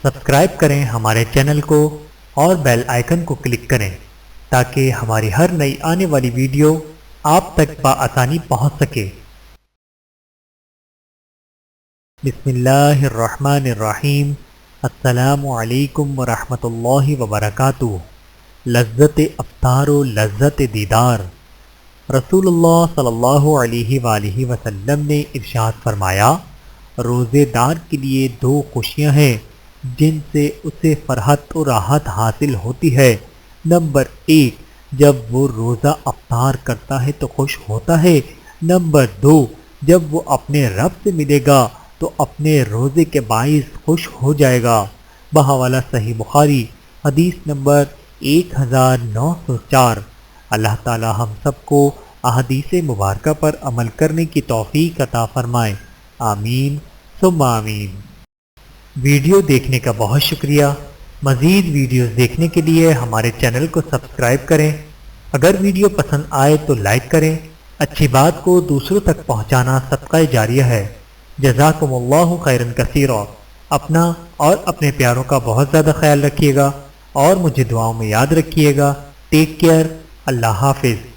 Subscribe کریں ہمارے channel کو اور بیل آئیکن کو کلک کریں تاکہ ہماری ہر نئی آنے والی ویڈیو آپ تک بآسانی پہنچ سکے۔ بسم اللہ الرحمن الرحیم۔ السلام علیکم ورحمۃ اللہ وبرکاتہ۔ لذت افطار و لذت دیدار۔ رسول اللہ صلی اللہ علیہ وآلہ وسلم نے ارشاد فرمایا، روزے دار کے لیے دو خوشیاں ہیں جن سے اسے فرحت و راحت حاصل ہوتی ہے۔ نمبر 1، جب وہ روزہ افطار کرتا ہے تو خوش ہوتا ہے۔ نمبر 2، جب وہ اپنے رب سے ملے گا تو اپنے روزے کے باعث خوش ہو جائے گا۔ بحوالہ صحیح بخاری، حدیث نمبر 1904۔ اللہ تعالی ہم سب کو احادیث مبارکہ پر عمل کرنے کی توفیق عطا فرمائے، آمین ثم آمین۔ ویڈیو دیکھنے کا بہت شکریہ۔ مزید ویڈیوز دیکھنے کے لیے ہمارے چینل کو سبسکرائب کریں۔ اگر ویڈیو پسند آئے تو لائک کریں۔ اچھی بات کو دوسروں تک پہنچانا صدقہ جاریہ ہے۔ جزاکم اللہ خیرا کثیرا۔ اپنا اور اپنے پیاروں کا بہت زیادہ خیال رکھیے گا اور مجھے دعاؤں میں یاد رکھیے گا۔ Take care. اللہ حافظ۔